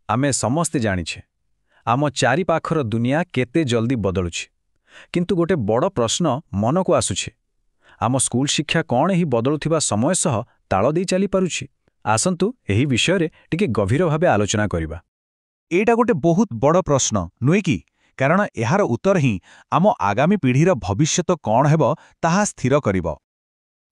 आमे समस्ते जानिछे आम चारि पाखर दुनिया केते जल्दी बदलुछि किंतु गोटे बड़ प्रश्न मन को आसुछि आम स्कूल शिक्षा कौन ही बदलुथिबा समय सह ताल देई चली पारुछि। आसंतु एही विषय रे टिके गभीर भाबे आलोचना करिबा। एटा गोटे बहुत बड़ प्रश्न नुहे कि कारण एहार उत्तर ही आम आगामी पीढ़ीर भविष्यत कौन हेब ताहा स्थिर करिब।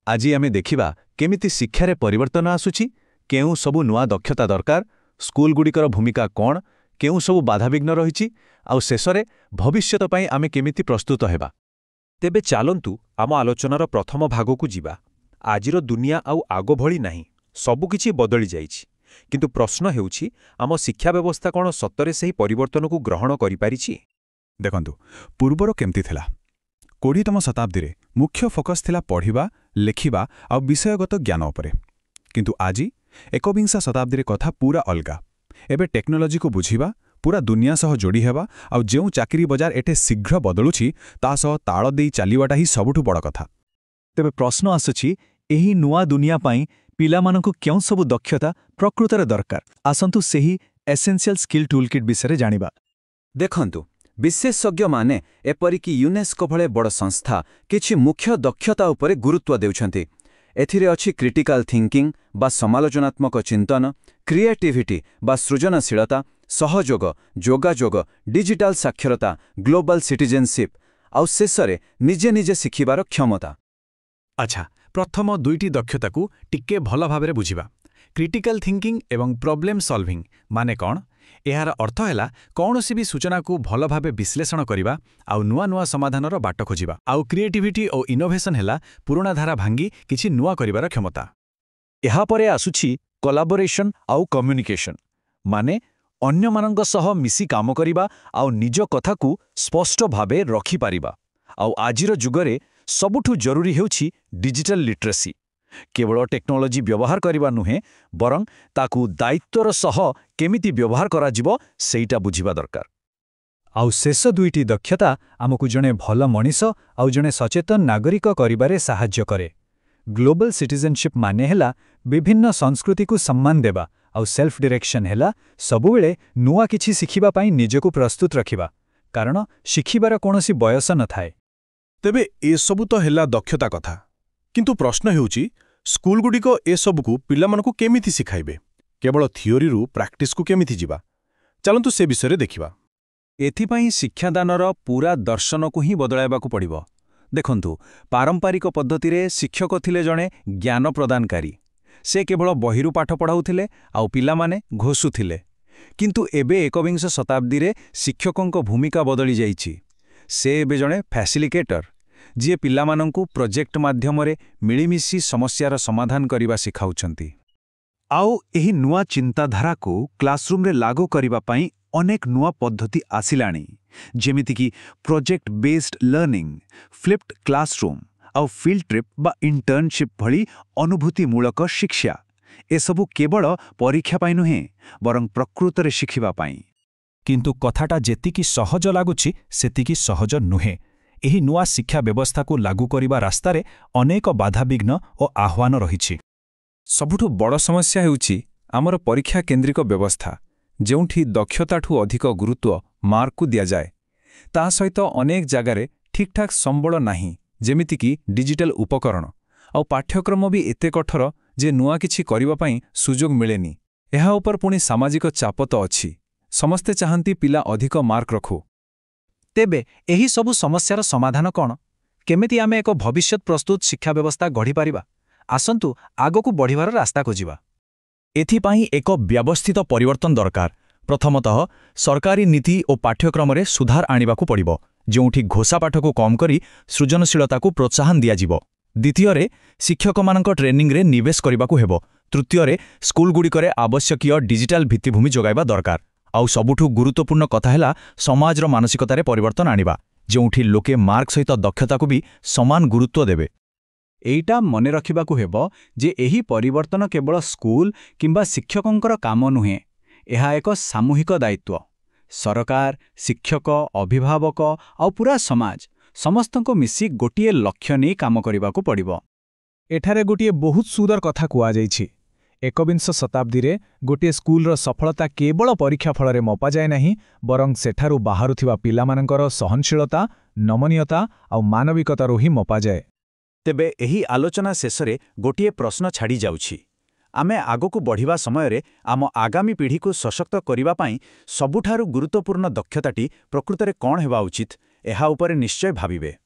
आजि आमे देखिबा केमिति शिक्षारे परिवर्तन आसुछि, केउ सबु नुआ दक्षता दरकार, स्कूल गुडिकर भूमिका कौन, केउ सबु बाधाविघ्न रहिछि, आउ शेषरे भविष्यत पई आमे केमिति प्रस्तुत हेबा। तेबे चालंतु आम आलोचनार प्रथम भागकु जिबा। आजिर दुनिया आउ आगो भଳି नाही, सबुकिछि बदली जाइछि, किंतु प्रश्न हेउछि आम शिक्षा व्यवस्था कौन सत्तरे सेही परिवर्तन को ग्रहण करि पारिछि। देखंतु पूर्वर केमती थिला। 20तम शताब्दी रे मुख्य फोकस थिला पढ़िबा, लेखिबा आ विषयगत ज्ञान उपरे, किंतु आजि 21 शताब्दी रे कथा पूरा अलगा। एबे टेक्नोलोजी को बुझिबा, पूरा दुनिया सह जोड़ी हेबा आ जेउ चाकरी बजार एटे शीघ्र बदलुछि ता सह ताळ देई चालिबाटा ही सबुठु बड़ कथा। तेबे प्रश्न आसुछि एही नुआ दुनिया पई पिलामानकु केउ सबु दक्षता प्रकृତରେ दरकार। आसंतु सेही एसेंशियल स्किल टूलकिट विषय जानिबा। देखंतु विशेषज्ञ माने एपरिकी यूनेस्को भले बड़ संस्था किछि मुख्य दक्षता उपरे गुरुत्व देउछन्ति। एथिरे अछि क्रिटिकल थिंकिंग बा समालोचनात्मक चिंतन, क्रिएटिविटी बा सृजनशीलता, सहयोग, जोगाजोग, डिजिटल साक्षरता, ग्लोबल सिटीजनशिप आउ शेषरे निजे निजे शिखिबार क्षमता। अच्छा, प्रथम दुईटी दक्षता को टिके भल भाबरे बुझिबा। क्रिटिकल थिंकिंग एवं प्रॉब्लम सॉल्विंग माने कौन? एहार अर्थ हैला कौनसी भी सूचना को भल भाबे विश्लेषण करिबा आउ नुआ नुआ समाधानर बाट खोजिबा। आउ क्रिएटिविटी और इनोवेशन हैला पुराना धारा भांगी किछि नुआ करिबार क्षमता। एहा परे आसुछि कोलाबोरेशन आउ कम्युनिकेशन माने अन्य मानंग सह मिसी काम करिबा आउ निज कथा को स्पष्ट भाबे रखि पारिबा। आउ आजिर जुगरे सबुठु जरूरी हेउछि डिजिटल लिटरेसी। केवल टेक्नोलोजी व्यवहार करिबा नुहे बरं ताकू दायित्वर सह केमिति व्यवहार करा जिवो सेइटा बुझिबा दरकार। आउ शेष दुईटी दक्षता आमकु जणे भल मनिष आउ जणे सचेतन नागरिक करिबारे साहाय्य करे। ग्लोबल सिटीजनशिप माने हेला विभिन्न संस्कृति को सम्मान देबा आउ सेल्फ डायरेक्शन हेला सबुबेले नुआ किछि शिखिबा पई निजको प्रस्तुत रखिबा, कारण शिखिबार कोनोसी बयस न थाए। तेबे ए सबु तो हेला दक्षता कथा, किंतु प्रश्न हेउछि स्कूल गुडिक ए सबुकु पिलामानकु केमिति सिखाइबे? केवल थियोरी रु प्रैक्टिस को केमिति जिबा? चलंतु से विषय देखिबा। एथिपाई शिक्षादानर पूरा दर्शन को ही बदलाइबाकु पड़िबो। देखंतु पारंपरिक पद्धति रे शिक्षक थिले जणे ज्ञान प्रदानकारी। से केवल बहिरु पाठ पढ़ाउथिले आउ पिलामाने घोषुथिले, किंतु एबे 21 शताब्दी रे शिक्षकंक भूमिका बदली जाइछि। से एबे जणे फैसिलिटेटर जी पिलामानंकु प्रोजेक्ट माध्यमरे मिलिमिशी समस्यार समाधान करिबा सिखाउछंती। आउ एही नुआ चिंताधारा को क्लासरूम रे लागू करिबा पई अनेक नुआ पद्धति आसिलाणी, जेमिति कि project based learning, flipped classroom आउ फील्ड ट्रिप बा इंटर्नशिप भली अनुभूतिमूलक शिक्षा। एसबु केवल परीक्षा पाई नुहे बरं प्रकृतरे शिखिबा पाई। किंतु कथाटा जेतिकी सहज लागुछि सेतिकी सहज नुहे। एही नुआ शिक्षा व्यवस्था को लागू करिबा रास्तारे अनेक बाधाविघ्न और आह्वान रहिछि। सबुठु बड़ समस्या हेउछि आमर परीक्षा केंद्रिक व्यवस्था, जेउठी दक्षताठु अधिक गुरुत्व मार्क को दिया जाए। ता सहित अनेक जगारे ठीक ठाक संबल नाही, जेमिति कि डिजिटल उपकरण आउ पाठ्यक्रम भी एते कठोर जे नुआ किछि करिबा पई सुजोग मिलेनी। एहा उपर पुणी सामाजिक चाप तो अछि, समस्ते चाहंती पिला अधिक मार्क रखु। तेबे एही सबु समस्यार समाधान कौन? केमिति आमे एक भविष्यत प्रस्तुत शिक्षा व्यवस्था गढ़ी पारिबा? आसंतु आगकु बढ़िबार रास्ता खोजिबा। एथिपाई एक व्यवस्थित परिवर्तन दरकार। प्रथमतः सरकारी नीति और पाठ्यक्रम रे सुधार आनिबाकु पड़िबो, जोंठी घोषा पाठ को कम करी सृजनशीलता को प्रोत्साहन दिया जिवो। द्वितीय शिक्षक मानक ट्रेनिंग रे निवेश करिबाकु हेबो। तृतीय स्कूल गुडिकरे आवश्यकीय डिजिटल भित्तिभूमि जोगाइबा दरकार। आउ सबुठु गुरुत्वपूर्ण कथा हैला समाजर मानसिकतारे परिवर्तन आनिबा, जोंठी लोके मार्क सहित दक्षता को भी समान गुरुत्व देबे। एइटा मने रखिबाकु हेबो जे एही परिवर्तन केवल स्कूल किंबा शिक्षकंकर काम नुहे, एहा एक सामूहिक दायित्व। सरकार, शिक्षक, अभिभावक आउ पूरा समाज समस्तंको मिसी गोटिए लक्ष्य नै काम करिबाकु पड़िबो। एठारे गोटिए बहुत सुंदर कथा कुआ जाइछि। एकविंश शताब्दीरे गोटे स्कूलर सफलता केवल परीक्षा फलरे मपाजाए नहीं बरं सेठारु बाहारुथिबा पिलामानंकर सहनशीलता नमनीयता और मानविकतारु ही मपाजाए। तेबे एही आलोचना शेषरे गोटिए प्रश्न छाड़ी जाउछि। आमे आगकु बढ़िबा समयरे आम आगामी पीढ़ीकु सशक्त करिबा पई सबुठारु गुरुत्वपूर्ण दक्षताटी प्रकृतरे कौन हेबा उचित एहा उपरे निश्चय भाबिबे।